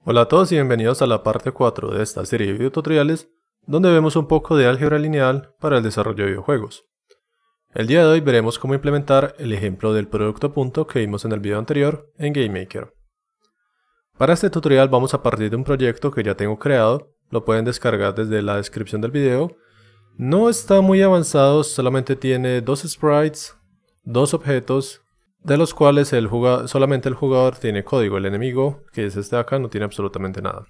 Hola a todos y bienvenidos a la parte 4 de esta serie de videotutoriales donde vemos un poco de álgebra lineal para el desarrollo de videojuegos. El día de hoy veremos cómo implementar el ejemplo del producto punto que vimos en el video anterior en GameMaker. Para este tutorial vamos a partir de un proyecto que ya tengo creado, lo pueden descargar desde la descripción del video. No está muy avanzado, solamente tiene dos sprites, dos objetos, de los cuales solamente el jugador tiene código, el enemigo, que es este de acá, no tiene absolutamente nada.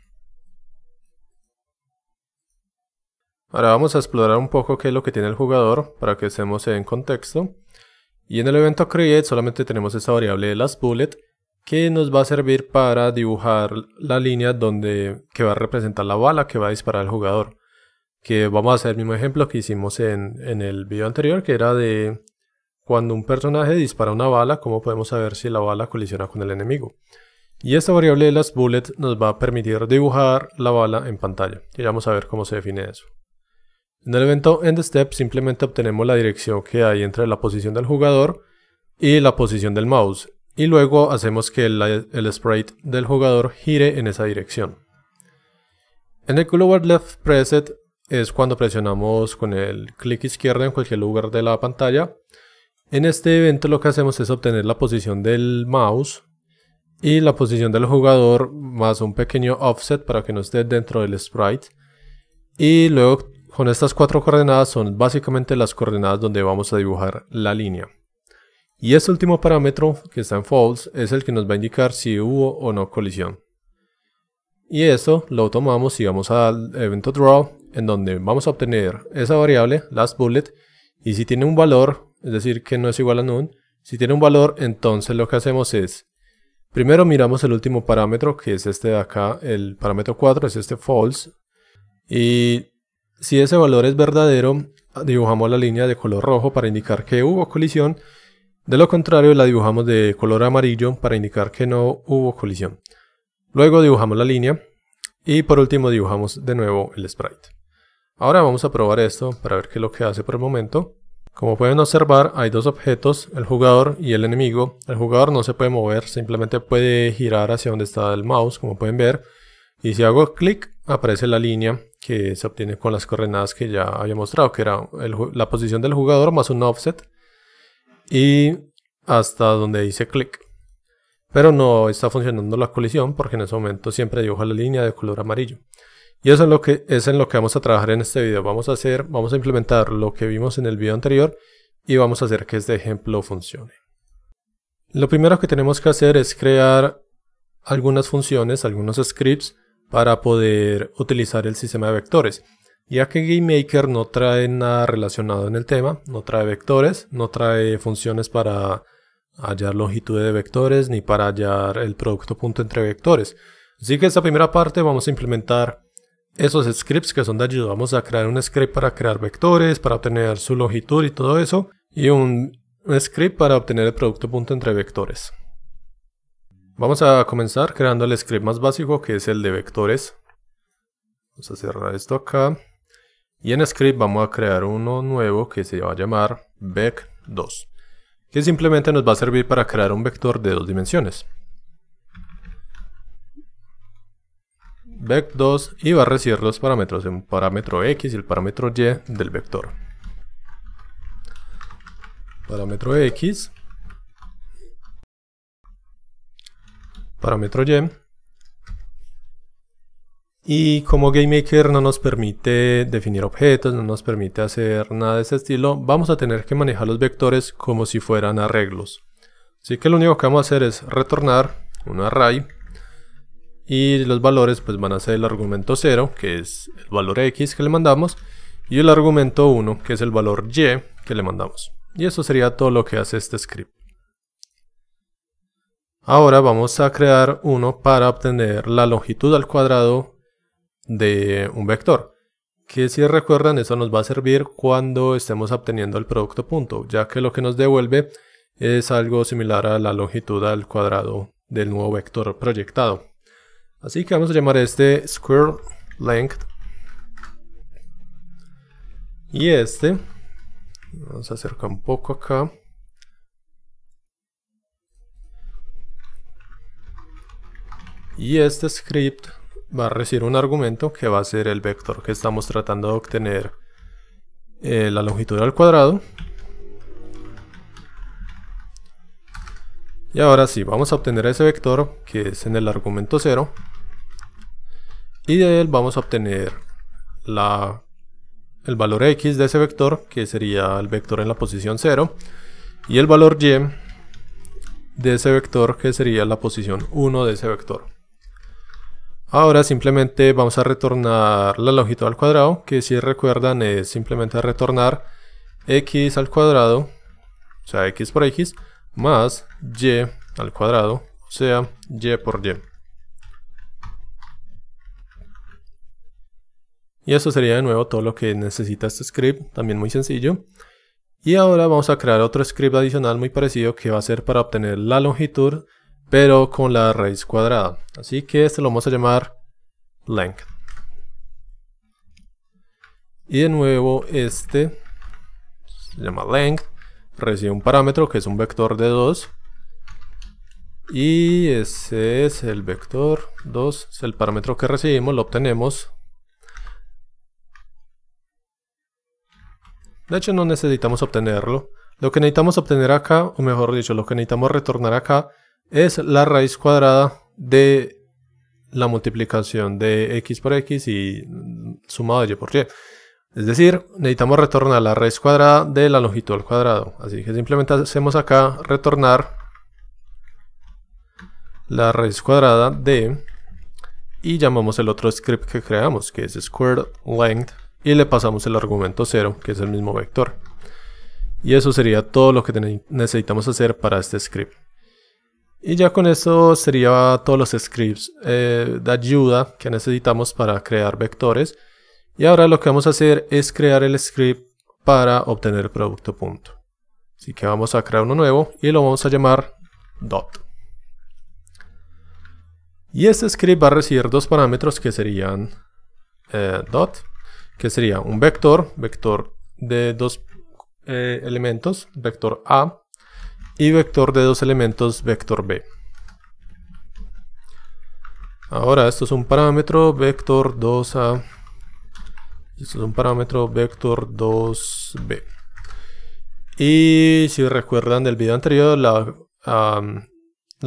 Ahora vamos a explorar un poco qué es lo que tiene el jugador para que estemos en contexto. Y en el evento create solamente tenemos esta variable de las bullet que nos va a servir para dibujar la línea que va a representar la bala que va a disparar el jugador. Que vamos a hacer el mismo ejemplo que hicimos en el video anterior, que era de cuando un personaje dispara una bala, cómo podemos saber si la bala colisiona con el enemigo. Y esta variable de las bullets nos va a permitir dibujar la bala en pantalla. Y vamos a ver cómo se define eso. En el evento endStep simplemente obtenemos la dirección que hay entre la posición del jugador y la posición del mouse. Y luego hacemos que el sprite del jugador gire en esa dirección. En el global left preset es cuando presionamos con el clic izquierdo en cualquier lugar de la pantalla. En este evento lo que hacemos es obtener la posición del mouse y la posición del jugador más un pequeño offset para que no esté dentro del sprite. Y luego con estas cuatro coordenadas son básicamente las coordenadas donde vamos a dibujar la línea. Y este último parámetro que está en false es el que nos va a indicar si hubo o no colisión. Y eso lo tomamos y vamos al evento draw, en donde vamos a obtener esa variable, last bullet, y si tiene un valor, es decir que no es igual a none, si tiene un valor, entonces lo que hacemos es, primero miramos el último parámetro, que es este de acá, el parámetro 4, es este false, y si ese valor es verdadero, dibujamos la línea de color rojo para indicar que hubo colisión, de lo contrario la dibujamos de color amarillo para indicar que no hubo colisión. Luego dibujamos la línea y por último dibujamos de nuevo el sprite. Ahora vamos a probar esto para ver qué es lo que hace por el momento. Como pueden observar hay dos objetos, el jugador y el enemigo. El jugador no se puede mover, simplemente puede girar hacia donde está el mouse, como pueden ver. Y si hago clic aparece la línea que se obtiene con las coordenadas que ya había mostrado, que era la posición del jugador más un offset y hasta donde dice clic. Pero no está funcionando la colisión porque en ese momento siempre dibuja la línea de color amarillo. Y eso es en lo que vamos a trabajar en este video. Vamos a implementar lo que vimos en el video anterior y vamos a hacer que este ejemplo funcione. Lo primero que tenemos que hacer es crear algunas funciones, algunos scripts para poder utilizar el sistema de vectores. Ya que GameMaker no trae nada relacionado en el tema, no trae vectores, no trae funciones para hallar longitud de vectores ni para hallar el producto punto entre vectores. Así que esta primera parte vamos a implementar esos scripts que son de ayuda. Vamos a crear un script para crear vectores, para obtener su longitud y todo eso, y un script para obtener el producto punto entre vectores. Vamos a comenzar creando el script más básico, que es el de vectores. Vamos a cerrar esto acá. Y en script vamos a crear uno nuevo que se va a llamar vec2, que simplemente nos va a servir para crear un vector de dos dimensiones. vec2 y va a recibir los parámetros, el parámetro x y el parámetro y del vector. Parámetro x, parámetro y. Y como GameMaker no nos permite definir objetos, no nos permite hacer nada de ese estilo, vamos a tener que manejar los vectores como si fueran arreglos. Así que lo único que vamos a hacer es retornar un array y los valores pues van a ser el argumento 0, que es el valor x que le mandamos, y el argumento 1, que es el valor y que le mandamos. Y eso sería todo lo que hace este script. Ahora vamos a crear uno para obtener la longitud al cuadrado de un vector, que si recuerdan eso nos va a servir cuando estemos obteniendo el producto punto, ya que lo que nos devuelve es algo similar a la longitud al cuadrado del nuevo vector proyectado. Así que vamos a llamar este square length y vamos a acercar un poco acá. Y este script va a recibir un argumento que va a ser el vector que estamos tratando de obtener, la longitud al cuadrado. Y ahora sí, vamos a obtener ese vector que es en el argumento 0. Y de él vamos a obtener el valor x de ese vector, que sería el vector en la posición 0. Y el valor y de ese vector, que sería la posición 1 de ese vector. Ahora simplemente vamos a retornar la longitud al cuadrado, que si recuerdan es simplemente retornar x al cuadrado, o sea x por x, más y al cuadrado, o sea y por y. Y eso sería de nuevo todo lo que necesita este script, también muy sencillo. Y ahora vamos a crear otro script adicional muy parecido que va a ser para obtener la longitud, pero con la raíz cuadrada. Así que este lo vamos a llamar length. Y de nuevo este se llama length, recibe un parámetro que es un vector de 2. Y ese es el vector 2, es el parámetro que recibimos, lo obtenemos. De hecho no necesitamos obtenerlo. Lo que necesitamos obtener acá, o mejor dicho, lo que necesitamos retornar acá, es la raíz cuadrada de la multiplicación de x por x y sumado de y por y. Es decir, necesitamos retornar la raíz cuadrada de la longitud al cuadrado. Así que simplemente hacemos acá retornar la raíz cuadrada de, y llamamos el otro script que creamos, que es squared length, y le pasamos el argumento 0, que es el mismo vector. Y eso sería todo lo que necesitamos hacer para este script. Y ya con esto sería todos los scripts de ayuda que necesitamos para crear vectores. Y ahora lo que vamos a hacer es crear el script para obtener el producto punto. Así que vamos a crear uno nuevo y lo vamos a llamar dot. Y este script va a recibir dos parámetros que serían dot, que sería un vector de dos elementos, vector A, y vector de dos elementos, vector B. Ahora esto es un parámetro vector 2A, y esto es un parámetro vector 2B. Y si recuerdan del video anterior, la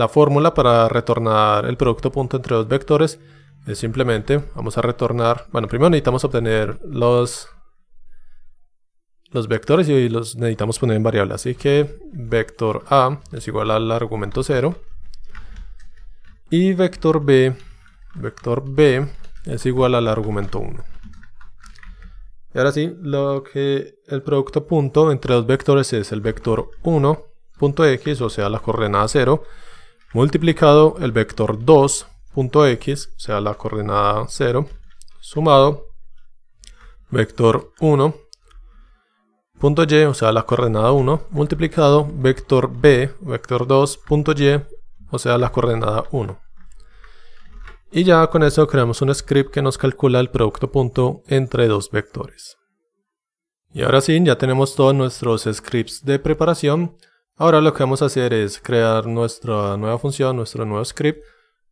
fórmula para retornar el producto punto entre dos vectores es simplemente, vamos a retornar, bueno, primero necesitamos obtener los vectores y los necesitamos poner en variable, así que vector A es igual al argumento 0 y vector B es igual al argumento 1. Y ahora sí, el producto punto entre dos vectores es el vector 1.x, o sea la coordenada 0, multiplicado el vector 2.x, o sea la coordenada 0, sumado vector 1.y, o sea la coordenada 1, multiplicado vector b, vector 2.y, o sea la coordenada 1. Y ya con eso creamos un script que nos calcula el producto punto entre dos vectores. Y ahora sí, ya tenemos todos nuestros scripts de preparación. Ahora lo que vamos a hacer es crear nuestra nueva función, nuestro nuevo script,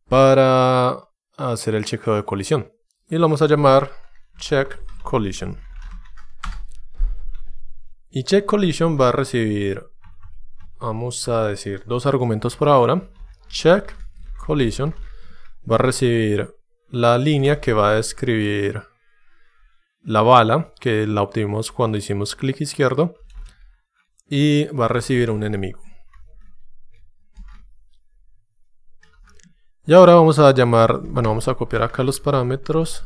para hacer el chequeo de colisión. Y lo vamos a llamar checkCollision. Y checkCollision va a recibir, vamos a decir, dos argumentos por ahora. checkCollision va a recibir la línea que va a describir la bala, que la obtuvimos cuando hicimos clic izquierdo. Y va a recibir un enemigo. Y ahora vamos a llamar, bueno, vamos a copiar acá los parámetros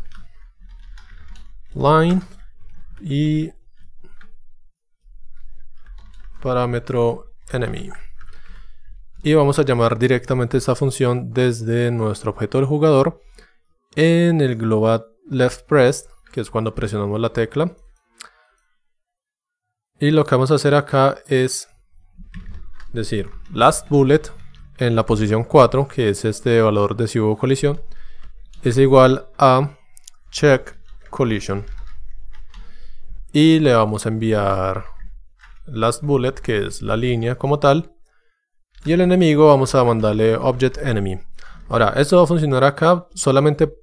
line y parámetro enemy. Y vamos a llamar directamente esta función desde nuestro objeto del jugador en el global left press, que es cuando presionamos la tecla. Y lo que vamos a hacer acá es decir last bullet en la posición 4, que es este valor de si hubo colisión, es igual a checkCollision. Y le vamos a enviar last bullet, que es la línea como tal. Y el enemigo vamos a mandarle object enemy. Ahora, esto va a funcionar acá solamente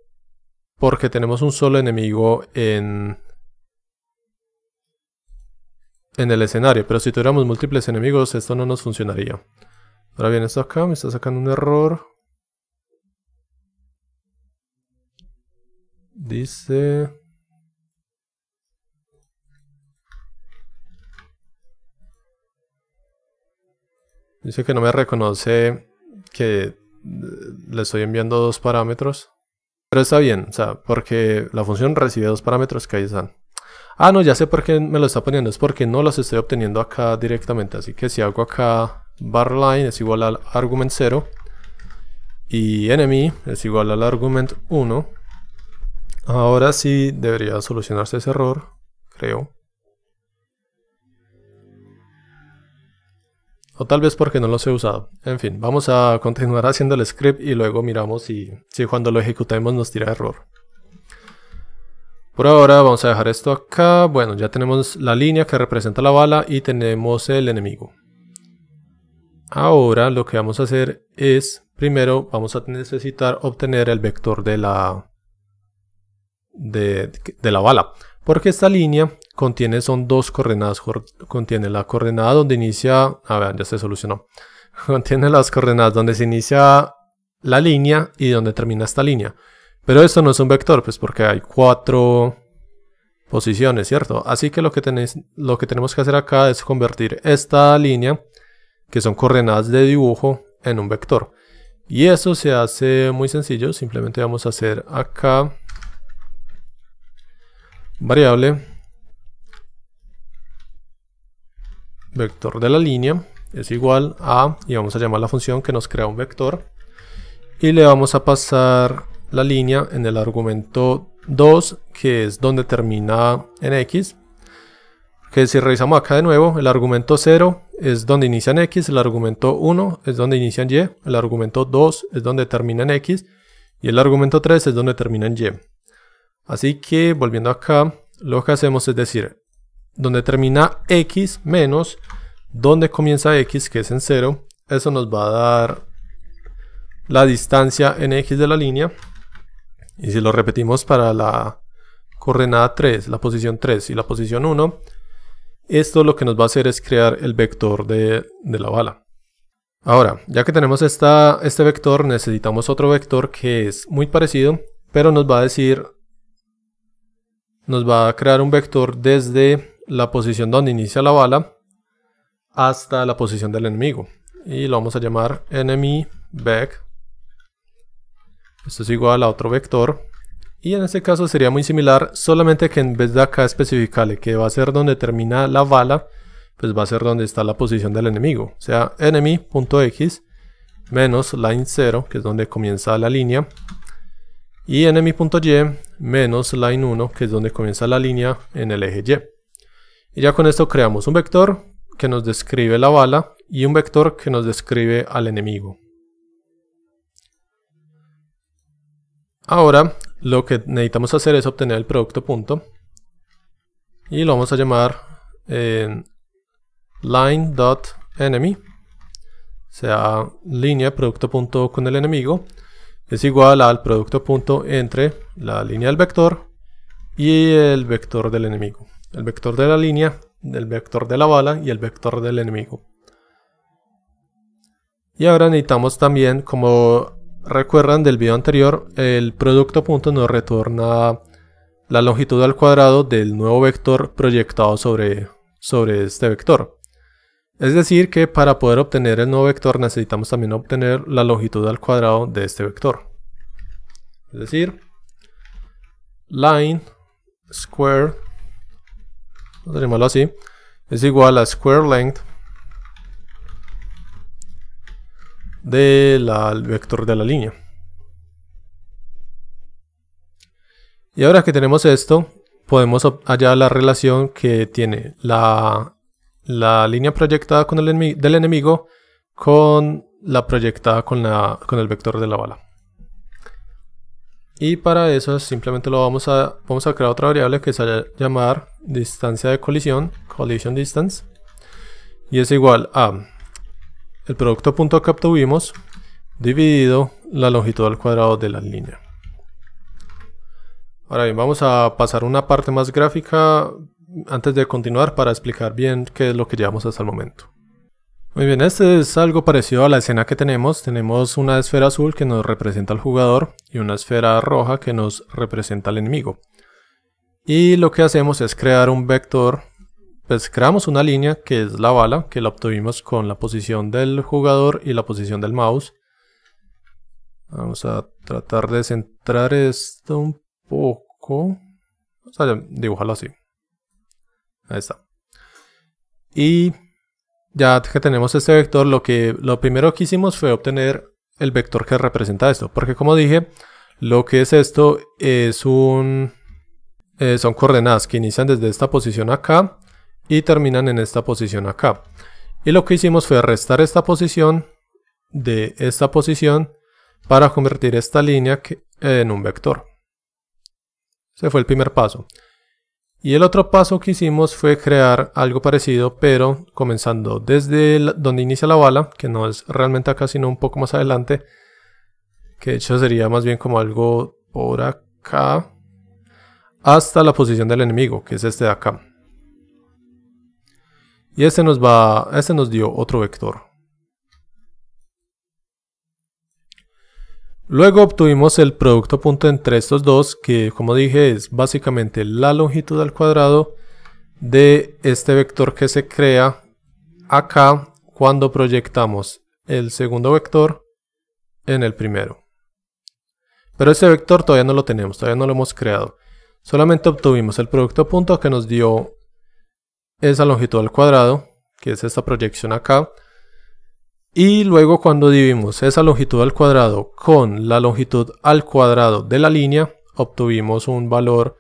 porque tenemos un solo enemigo en el escenario, pero si tuviéramos múltiples enemigos esto no nos funcionaría. Ahora bien, esto acá me está sacando un error. Dice... Dice que no me reconoce que le estoy enviando 2 parámetros. Pero está bien, o sea, porque la función recibe 2 parámetros que ahí están. Ah, no, ya sé por qué me lo está poniendo. Es porque no los estoy obteniendo acá directamente. Así que si hago acá barLine es igual al argument 0. Y enemy es igual al argument 1. Ahora sí debería solucionarse ese error, creo. O tal vez porque no los he usado. En fin, vamos a continuar haciendo el script y luego miramos si cuando lo ejecutemos nos tira error. Por ahora vamos a dejar esto acá. Bueno, ya tenemos la línea que representa la bala y tenemos el enemigo. Ahora lo que vamos a hacer es, primero vamos a necesitar obtener el vector de la bala. Porque esta línea son 2 coordenadas. Contiene la coordenada donde inicia... A ver, ya se solucionó. Contiene las coordenadas donde se inicia la línea y donde termina esta línea. Pero esto no es un vector, pues porque hay 4 posiciones, ¿cierto? Así que lo que tenemos que hacer acá es convertir esta línea, que son coordenadas de dibujo, en un vector. Y eso se hace muy sencillo. Simplemente vamos a hacer acá variable vector de la línea es igual a, y vamos a llamar la función que nos crea un vector, y le vamos a pasar la línea en el argumento 2, que es donde termina en X. Que si revisamos acá de nuevo, el argumento 0 es donde inicia en X, el argumento 1 es donde inicia en Y, el argumento 2 es donde termina en X, y el argumento 3 es donde termina en Y. Así que, volviendo acá, lo que hacemos es decir, donde termina X menos donde comienza X, que es en 0, eso nos va a dar la distancia en X de la línea. Y si lo repetimos para la coordenada 3, la posición 3 y la posición 1, esto lo que nos va a hacer es crear el vector de la bala. Ahora, ya que tenemos este vector, necesitamos otro vector que es muy parecido, pero nos va a crear un vector desde la posición donde inicia la bala hasta la posición del enemigo. Y lo vamos a llamar enemy back. Esto es igual a otro vector. Y en este caso sería muy similar, solamente que en vez de acá especificarle que va a ser donde termina la bala, pues va a ser donde está la posición del enemigo. O sea, enemy.x menos line 0, que es donde comienza la línea. Y enemy.y menos line 1, que es donde comienza la línea en el eje Y. Y ya con esto creamos un vector que nos describe la bala y un vector que nos describe al enemigo. Ahora lo que necesitamos hacer es obtener el producto punto. Y lo vamos a llamar line.enemy. O sea, línea producto punto con el enemigo. Es igual al producto punto entre la línea del vector y el vector del enemigo. El vector de la línea, el vector de la bala y el vector del enemigo. Y ahora necesitamos también, como recuerdan del video anterior, el producto punto nos retorna la longitud al cuadrado del nuevo vector proyectado sobre este vector. Es decir que para poder obtener el nuevo vector necesitamos también obtener la longitud al cuadrado de este vector. Es decir, line square, vamos a llamarlo así, es igual a square length del vector de la línea. Y ahora que tenemos esto, podemos hallar la relación que tiene la línea proyectada con del enemigo con la proyectada con el vector de la bala. Y para eso simplemente vamos a crear otra variable que se va a llamar distancia de colisión, collision distance, y es igual a el producto punto que obtuvimos dividido la longitud al cuadrado de la línea. Ahora bien, vamos a pasar a una parte más gráfica antes de continuar para explicar bien qué es lo que llevamos hasta el momento. Muy bien, este es algo parecido a la escena que tenemos. Tenemos una esfera azul que nos representa al jugador y una esfera roja que nos representa al enemigo. Y lo que hacemos es crear un vector, pues creamos una línea que es la bala, que la obtuvimos con la posición del jugador y la posición del mouse. Vamos a tratar de centrar esto un poco, o sea, dibujarlo así. Ahí está. Y ya que tenemos este vector, lo primero que hicimos fue obtener el vector que representa esto, porque como dije, lo que es esto es son coordenadas que inician desde esta posición acá y terminan en esta posición acá. Y lo que hicimos fue restar esta posición de esta posición para convertir esta línea en un vector. Ese fue el primer paso. Y el otro paso que hicimos fue crear algo parecido, pero comenzando desde donde inicia la bala, que no es realmente acá, sino un poco más adelante, que de hecho sería más bien como algo por acá, hasta la posición del enemigo, que es este de acá. Y este nos dio otro vector. Luego obtuvimos el producto punto entre estos dos, que como dije es básicamente la longitud al cuadrado de este vector que se crea acá cuando proyectamos el segundo vector en el primero. Pero este vector todavía no lo tenemos, todavía no lo hemos creado. Solamente obtuvimos el producto punto que nos dio esa longitud al cuadrado, que es esta proyección acá. Y luego cuando dividimos esa longitud al cuadrado con la longitud al cuadrado de la línea, obtuvimos un valor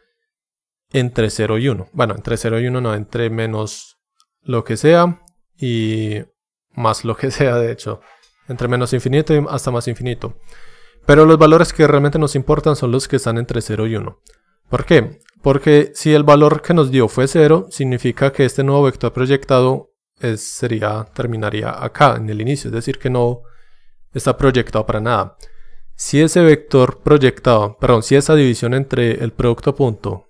entre 0 y 1. Bueno, entre 0 y 1 no, entre menos lo que sea y más lo que sea, de hecho. Entre menos infinito y hasta más infinito. Pero los valores que realmente nos importan son los que están entre 0 y 1. ¿Por qué? Porque si el valor que nos dio fue 0, significa que este nuevo vector proyectado terminaría acá en el inicio, es decir que no está proyectado para nada. Si ese vector proyectado, si esa división entre el producto punto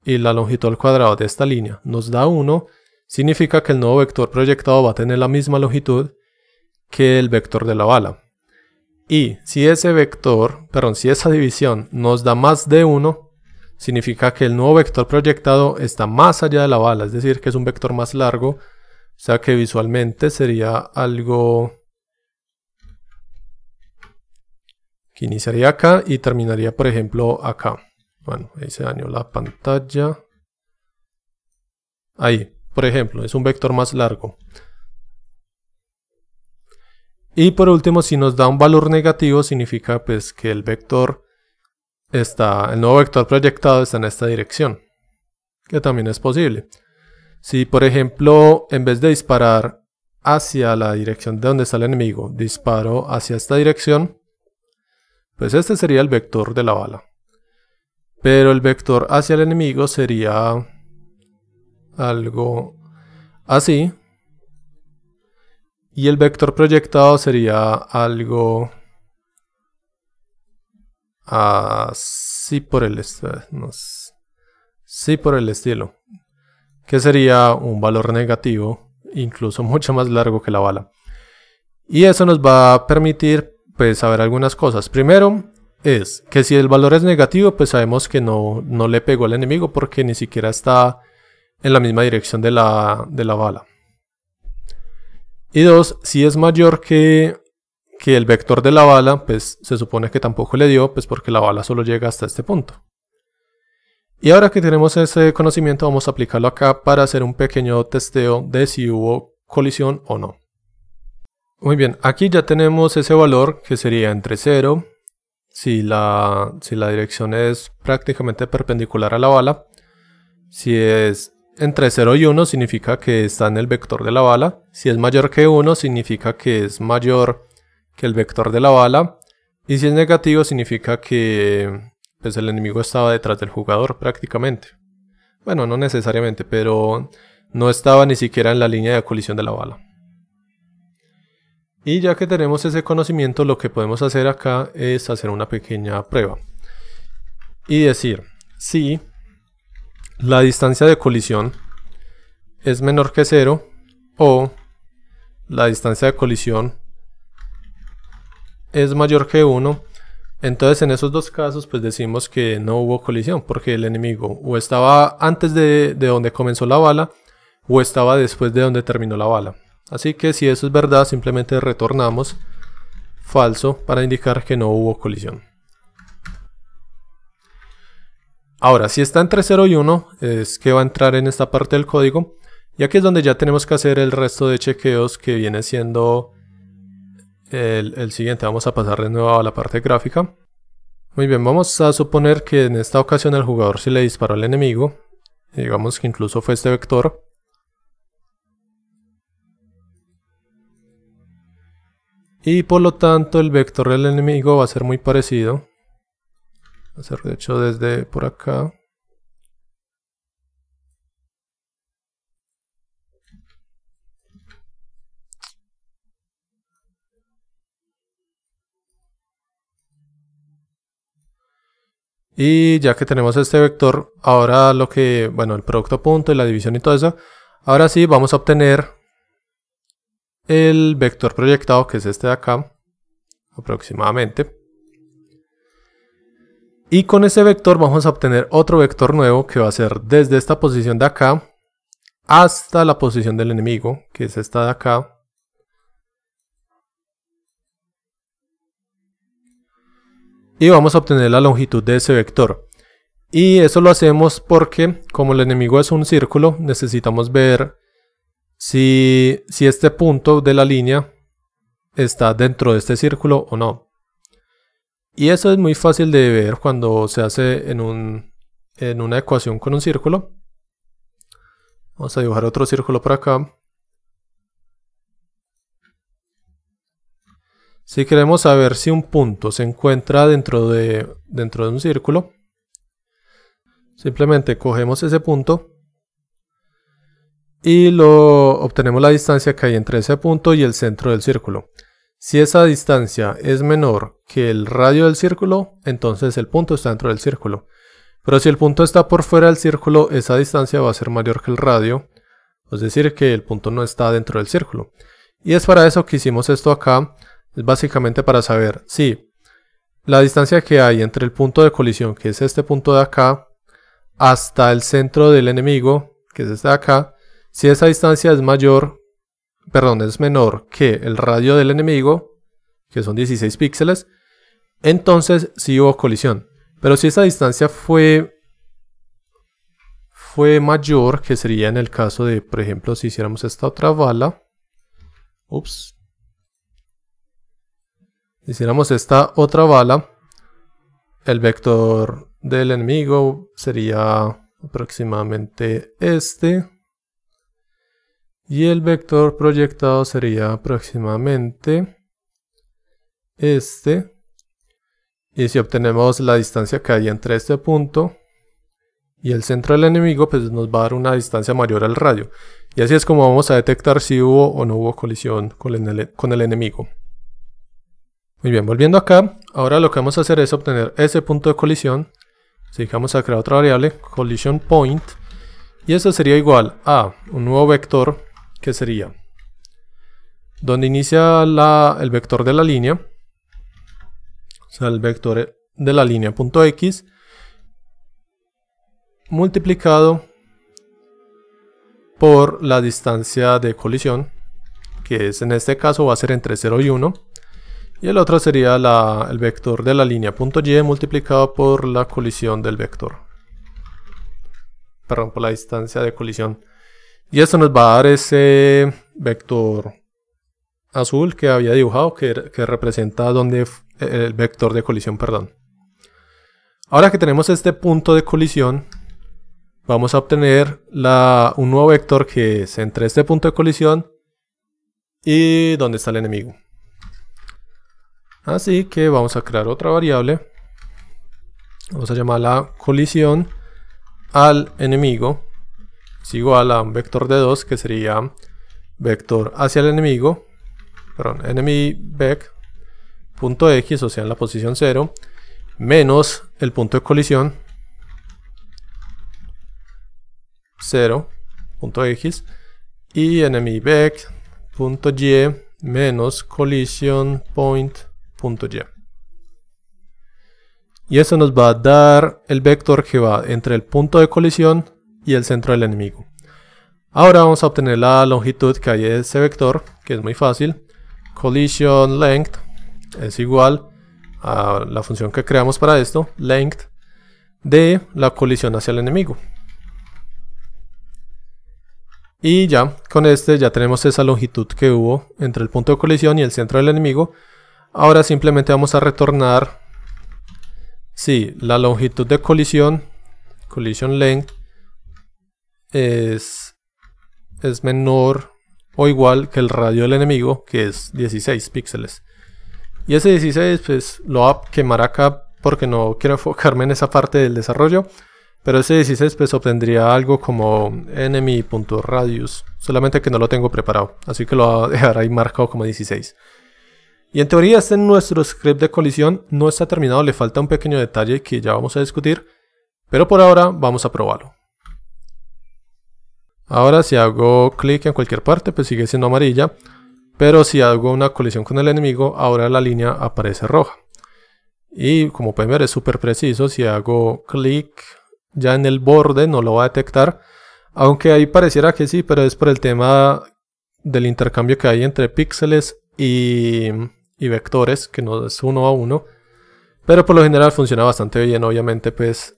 y la longitud al cuadrado de esta línea nos da 1, significa que el nuevo vector proyectado va a tener la misma longitud que el vector de la bala. Y si esa división nos da más de 1, significa que el nuevo vector proyectado está más allá de la bala, es decir que es un vector más largo. O sea que visualmente sería algo que iniciaría acá y terminaría, por ejemplo, acá. Bueno, ahí se dañó la pantalla. Ahí, por ejemplo, es un vector más largo. Y por último, si nos da un valor negativo, significa pues que el nuevo vector proyectado está en esta dirección, que también es posible. Si por ejemplo en vez de disparar hacia la dirección de donde está el enemigo, disparo hacia esta dirección, pues este sería el vector de la bala. Pero el vector hacia el enemigo sería algo así. Y el vector proyectado sería algo así por el estilo. Que sería un valor negativo, incluso mucho más largo que la bala. Y eso nos va a permitir pues saber algunas cosas. Primero es que si el valor es negativo, pues sabemos que no le pegó al enemigo porque ni siquiera está en la misma dirección de la bala. Y dos, si es mayor que el vector de la bala, pues se supone que tampoco le dio, pues porque la bala solo llega hasta este punto. Y ahora que tenemos ese conocimiento, vamos a aplicarlo acá para hacer un pequeño testeo de si hubo colisión o no. Muy bien, aquí ya tenemos ese valor que sería entre 0, si la dirección es prácticamente perpendicular a la bala. Si es entre 0 y 1 significa que está en el vector de la bala. Si es mayor que 1 significa que es mayor que el vector de la bala. Y si es negativo significa que pues el enemigo estaba detrás del jugador prácticamente. Bueno, no necesariamente, pero no estaba ni siquiera en la línea de colisión de la bala. Y ya que tenemos ese conocimiento, lo que podemos hacer acá es hacer una pequeña prueba y decir si la distancia de colisión es menor que 0 o la distancia de colisión es mayor que 1. Entonces en esos dos casos pues decimos que no hubo colisión, porque el enemigo o estaba antes de donde comenzó la bala o estaba después de donde terminó la bala. Así que si eso es verdad, simplemente retornamos falso para indicar que no hubo colisión. Ahora, si está entre 0 y 1, es que va a entrar en esta parte del código, y aquí es donde ya tenemos que hacer el resto de chequeos, que viene siendo el siguiente. Vamos a pasar de nuevo a la parte gráfica. Muy bien, vamos a suponer que en esta ocasión el jugador sí le disparó al enemigo, digamos que incluso fue este vector. Y por lo tanto el vector del enemigo va a ser muy parecido. Va a ser de hecho desde por acá. Y ya que tenemos este vector, ahora el producto punto y la división y todo eso, ahora sí vamos a obtener el vector proyectado, que es este de acá, aproximadamente. Y con ese vector vamos a obtener otro vector nuevo, que va a ser desde esta posición de acá hasta la posición del enemigo, que es esta de acá. Y vamos a obtener la longitud de ese vector. Y eso lo hacemos porque, como el enemigo es un círculo, necesitamos ver si este punto de la línea está dentro de este círculo o no. Y eso es muy fácil de ver cuando se hace en una ecuación con un círculo. Vamos a dibujar otro círculo por acá. Si queremos saber si un punto se encuentra dentro de un círculo, simplemente cogemos ese punto y obtenemos la distancia que hay entre ese punto y el centro del círculo. Si esa distancia es menor que el radio del círculo, entonces el punto está dentro del círculo. Pero si el punto está por fuera del círculo, esa distancia va a ser mayor que el radio, es decir, que el punto no está dentro del círculo. Y es para eso que hicimos esto acá. Es básicamente para saber si la distancia que hay entre el punto de colisión, que es este punto de acá, hasta el centro del enemigo, que es este de acá, si esa distancia es menor que el radio del enemigo, que son 16 píxeles, entonces sí hubo colisión. Pero si esa distancia fue mayor, que sería en el caso de, por ejemplo, si hiciéramos esta otra bala, hiciéramos esta otra bala, el vector del enemigo sería aproximadamente este, y el vector proyectado sería aproximadamente este. Y si obtenemos la distancia que hay entre este punto y el centro del enemigo, pues nos va a dar una distancia mayor al radio. Y así es como vamos a detectar si hubo o no hubo colisión con el enemigo. Muy bien, volviendo acá, ahora lo que vamos a hacer es obtener ese punto de colisión. Así que vamos a crear otra variable, collision point, y eso sería igual a un nuevo vector, que sería donde inicia el vector de la línea, o sea, el vector de la línea punto x, multiplicado por la distancia de colisión, que en este caso va a ser entre 0 y 1. Y el otro sería el vector de la línea punto y multiplicado por la colisión del vector. Perdón, por la distancia de colisión. Y esto nos va a dar ese vector azul que había dibujado, que representa el vector de colisión, perdón. Ahora que tenemos este punto de colisión, vamos a obtener un nuevo vector que es entre este punto de colisión y donde está el enemigo. Así que vamos a crear otra variable. Vamos a llamarla colisión al enemigo. Es igual a un vector de 2, que sería vector hacia el enemigo. enemy vec.x, o sea en la posición 0, menos el punto de colisión 0.x y enemy vec.y menos collision point.y. Y eso nos va a dar el vector que va entre el punto de colisión y el centro del enemigo. Ahora vamos a obtener la longitud que hay de ese vector, que es muy fácil. Collision length es igual a la función que creamos para esto, length, de la colisión hacia el enemigo. Y ya, con este ya tenemos esa longitud que hubo entre el punto de colisión y el centro del enemigo. Ahora simplemente vamos a retornar si la longitud de collision length es menor o igual que el radio del enemigo, que es 16 píxeles. Y ese 16 pues lo voy a quemar acá porque no quiero enfocarme en esa parte del desarrollo. Pero ese 16 pues obtendría algo como enemy.radius, solamente que no lo tengo preparado, así que lo voy a dejar ahí marcado como 16. Y en teoría este nuestro script de colisión no está terminado, le falta un pequeño detalle que ya vamos a discutir, pero por ahora vamos a probarlo. Ahora si hago clic en cualquier parte pues sigue siendo amarilla, pero si hago una colisión con el enemigo ahora la línea aparece roja. Y como pueden ver es súper preciso, si hago clic ya en el borde no lo va a detectar, aunque ahí pareciera que sí, pero es por el tema del intercambio que hay entre píxeles y vectores, que no es 1 a 1, pero por lo general funciona bastante bien. Obviamente pues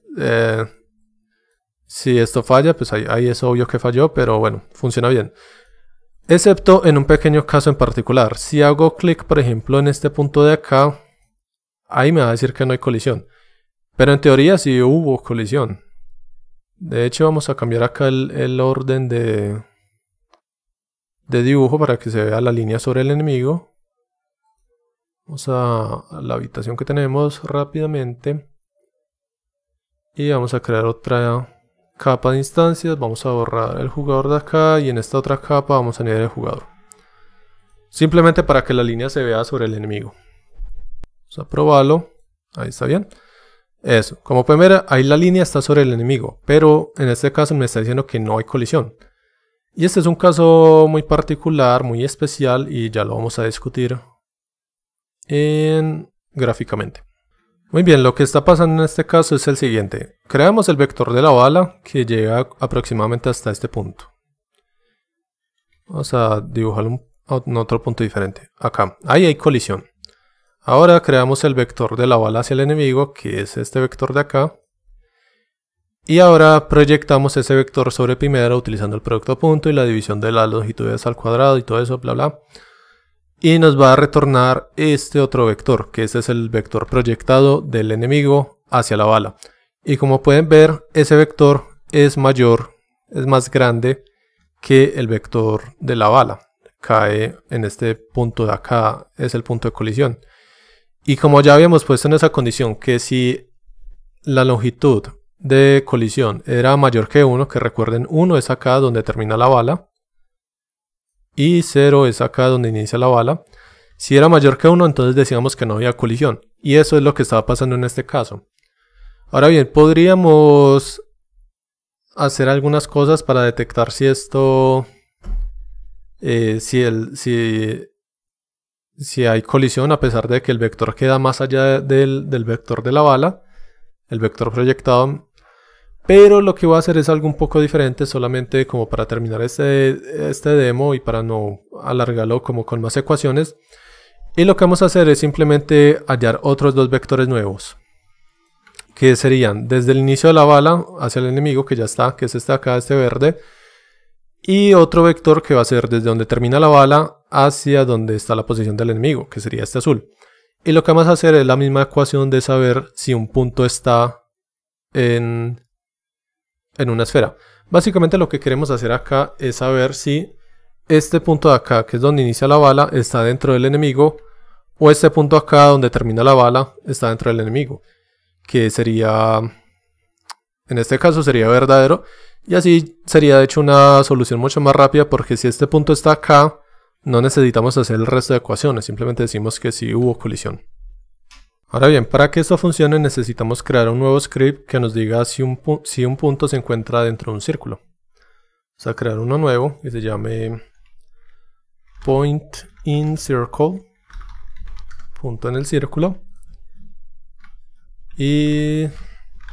si esto falla pues ahí es obvio que falló, pero bueno, funciona bien, excepto en un pequeño caso en particular. Si hago clic por ejemplo en este punto de acá, ahí me va a decir que no hay colisión. Pero en teoría sí hubo colisión. De hecho vamos a cambiar acá el orden de dibujo para que se vea la línea sobre el enemigo. Vamos a la habitación que tenemos rápidamente. Y vamos a crear otra capa de instancias. Vamos a borrar el jugador de acá y en esta otra capa vamos a añadir el jugador. Simplemente para que la línea se vea sobre el enemigo. Vamos a probarlo. Ahí está bien. Eso, como pueden ver ahí la línea está sobre el enemigo, pero en este caso me está diciendo que no hay colisión. Y este es un caso muy particular, muy especial y ya lo vamos a discutir gráficamente. Muy bien, lo que está pasando en este caso es el siguiente. Creamos el vector de la bala que llega aproximadamente hasta este punto. Vamos a dibujarlo en otro punto diferente. Acá, ahí hay colisión. Ahora creamos el vector de la bala hacia el enemigo, que es este vector de acá. Y ahora proyectamos ese vector sobre primera utilizando el producto punto y la división de las longitudes al cuadrado y todo eso, bla bla. Y nos va a retornar este otro vector, que este es el vector proyectado del enemigo hacia la bala. Y como pueden ver, ese vector es mayor, es más grande que el vector de la bala. Cae en este punto de acá, es el punto de colisión. Y como ya habíamos puesto en esa condición que si la longitud de colisión era mayor que 1, que recuerden 1 es acá donde termina la bala y 0 es acá donde inicia la bala. Si era mayor que 1 entonces decíamos que no había colisión y eso es lo que estaba pasando en este caso. Ahora bien, podríamos hacer algunas cosas para detectar si esto si hay colisión a pesar de que el vector queda más allá del vector de la bala, el vector proyectado. Pero lo que voy a hacer es algo un poco diferente, solamente como para terminar este demo y para no alargarlo como con más ecuaciones. Y lo que vamos a hacer es simplemente hallar otros dos vectores nuevos, que serían desde el inicio de la bala hacia el enemigo, que ya está, que es este acá, este verde. Y otro vector que va a ser desde donde termina la bala hacia donde está la posición del enemigo, que sería este azul. Y lo que vamos a hacer es la misma ecuación de saber si un punto está en una esfera. Básicamente lo que queremos hacer acá es saber si este punto de acá, que es donde inicia la bala, está dentro del enemigo, o este punto acá donde termina la bala está dentro del enemigo, que sería, en este caso sería verdadero. Y así sería de hecho una solución mucho más rápida, porque si este punto está acá, no necesitamos hacer el resto de ecuaciones, simplemente decimos que sí hubo colisión. Ahora bien, para que esto funcione necesitamos crear un nuevo script que nos diga si un punto se encuentra dentro de un círculo. Vamos a crear uno nuevo que se llame point_in_circle, punto en el círculo, y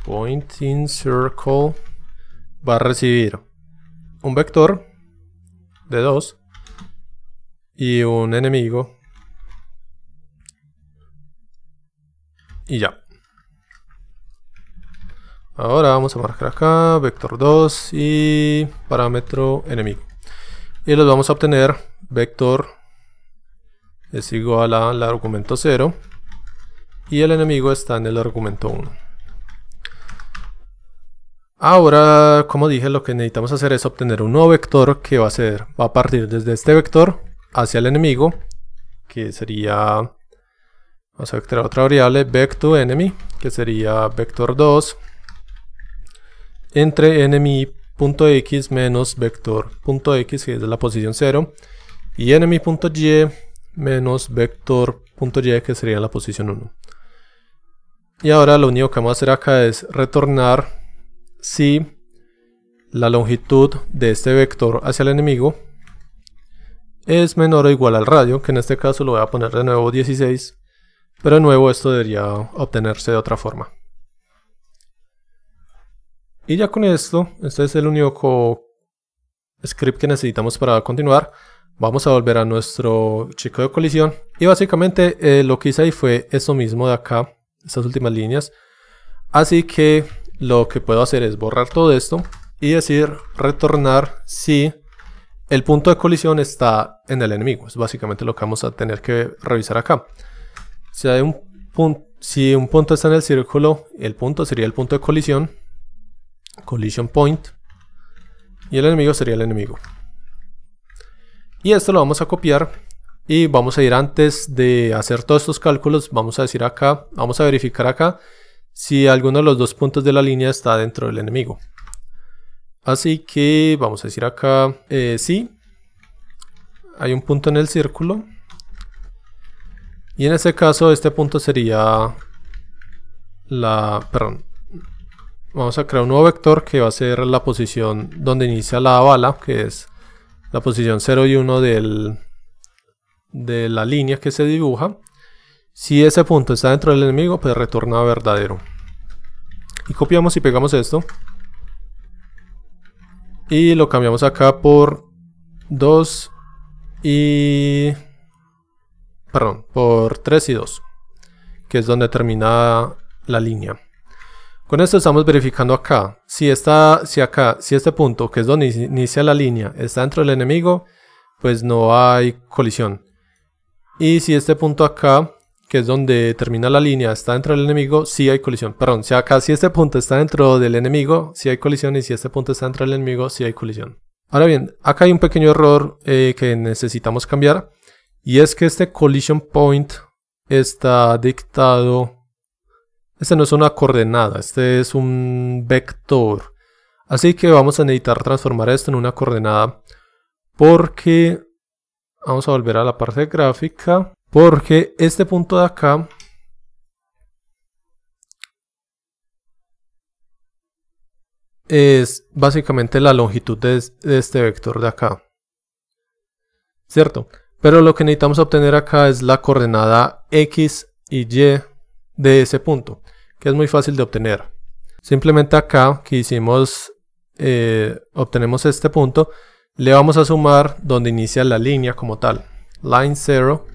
point_in_circle va a recibir un vector de 2 y un enemigo y ya. Ahora vamos a marcar acá vector 2 y parámetro enemigo, y los vamos a obtener. Vector es igual al argumento 0 y el enemigo está en el argumento 1. Ahora, como dije, lo que necesitamos hacer es obtener un nuevo vector que va a partir desde este vector hacia el enemigo, que sería, vamos a crear otra variable, vec2enemy, que sería vector 2 entre enemy.x menos vector.x, que es de la posición 0, y enemy.y menos vector.y, que sería la posición 1. Y ahora lo único que vamos a hacer acá es retornar si la longitud de este vector hacia el enemigo es menor o igual al radio, que en este caso lo voy a poner de nuevo 16, pero de nuevo esto debería obtenerse de otra forma. Y ya con esto, este es el único script que necesitamos para continuar. Vamos a volver a nuestro chico de colisión y básicamente lo que hice ahí fue esto mismo de acá, estas últimas líneas. Así que lo que puedo hacer es borrar todo esto y decir retornar si el punto de colisión está en el enemigo. Es básicamente lo que vamos a tener que revisar acá. Si un punto está en el círculo, el punto sería el punto de colisión, collision point, y el enemigo sería el enemigo. Y esto lo vamos a copiar y vamos a ir, antes de hacer todos estos cálculos, vamos a decir acá, vamos a verificar acá si alguno de los dos puntos de la línea está dentro del enemigo. Así que vamos a decir acá, sí, hay un punto en el círculo. Y en este caso este punto sería vamos a crear un nuevo vector que va a ser la posición donde inicia la bala, que es la posición 0 y 1 de la línea que se dibuja. Si ese punto está dentro del enemigo, pues retorna verdadero. Y copiamos y pegamos esto. Y lo cambiamos acá por 2 y... Perdón, por 3 y 2. Que es donde termina la línea. Con esto estamos verificando acá. Si este punto, que es donde inicia la línea, está dentro del enemigo, pues no hay colisión. Y si este punto acá, que es donde termina la línea, está dentro del enemigo, sí hay colisión. Perdón, si este punto está dentro del enemigo, sí hay colisión, y si este punto está dentro del enemigo, sí hay colisión. Ahora bien, acá hay un pequeño error que necesitamos cambiar, y es que este collision point está dictado. Este no es una coordenada, este es un vector. Así que vamos a necesitar transformar esto en una coordenada, porque vamos a volver a la parte gráfica. Porque este punto de acá es básicamente la longitud de este vector de acá, ¿cierto? Pero lo que necesitamos obtener acá es la coordenada X y Y de ese punto, que es muy fácil de obtener. Simplemente acá que hicimos, obtenemos este punto, le vamos a sumar donde inicia la línea como tal. Line 0,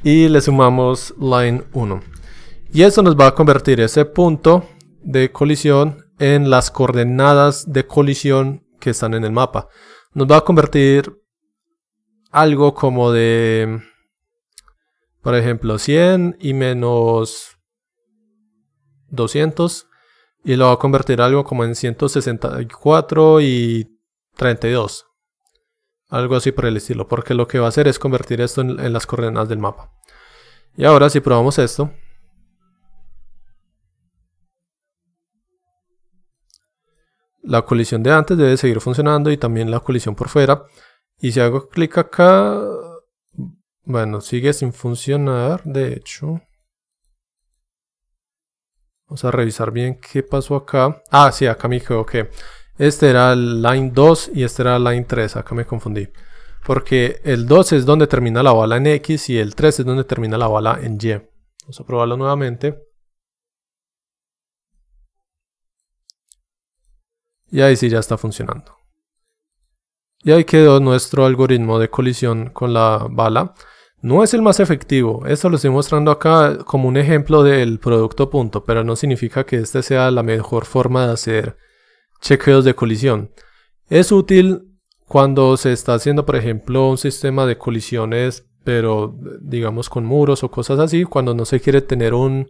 y le sumamos line 1. Y eso nos va a convertir ese punto de colisión en las coordenadas de colisión que están en el mapa. Nos va a convertir algo como de, por ejemplo, 100 y menos 200. Y lo va a convertir algo como en 164 y 32. Algo así por el estilo, porque lo que va a hacer es convertir esto en las coordenadas del mapa. Y ahora si probamos esto, la colisión de antes debe seguir funcionando y también la colisión por fuera. Y si hago clic acá, bueno, sigue sin funcionar, de hecho. Vamos a revisar bien qué pasó acá. Ah, sí, acá me equivoqué. Este era el line 2 y este era el line 3, acá me confundí. Porque el 2 es donde termina la bala en X y el 3 es donde termina la bala en Y. Vamos a probarlo nuevamente. Y ahí sí ya está funcionando. Y ahí quedó nuestro algoritmo de colisión con la bala. No es el más efectivo, esto lo estoy mostrando acá como un ejemplo del producto punto, pero no significa que este sea la mejor forma de hacer chequeos de colisión. Es útil cuando se está haciendo, por ejemplo, un sistema de colisiones, pero digamos con muros o cosas así, cuando no se quiere tener un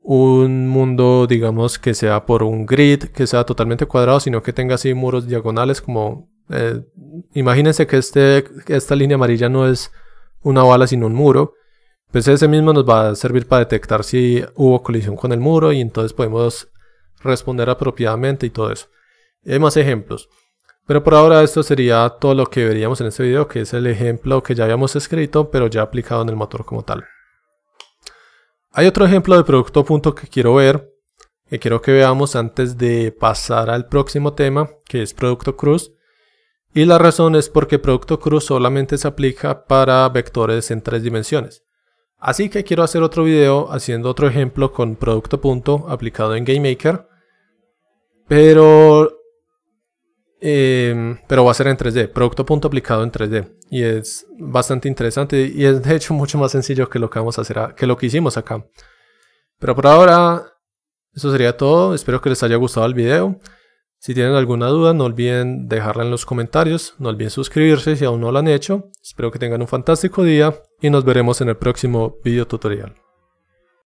mundo, digamos, que sea por un grid, que sea totalmente cuadrado, sino que tenga así muros diagonales como... imagínense que esta línea amarilla no es una bala sino un muro, pues ese mismo nos va a servir para detectar si hubo colisión con el muro y entonces podemos responder apropiadamente y todo eso. Hay más ejemplos, pero por ahora esto sería todo lo que veríamos en este video, que es el ejemplo que ya habíamos escrito pero ya aplicado en el motor como tal. Hay otro ejemplo de producto punto que quiero ver, que quiero que veamos antes de pasar al próximo tema, que es producto cruz. Y la razón es porque producto cruz solamente se aplica para vectores en 3 dimensiones. Así que quiero hacer otro video haciendo otro ejemplo con producto punto aplicado en GameMaker. Pero va a ser en 3D, producto punto aplicado en 3D. Y es bastante interesante y es de hecho mucho más sencillo que lo que vamos a hacer, que lo que hicimos acá. Pero por ahora, eso sería todo. Espero que les haya gustado el video. Si tienen alguna duda, no olviden dejarla en los comentarios. No olviden suscribirse si aún no lo han hecho. Espero que tengan un fantástico día y nos veremos en el próximo video tutorial.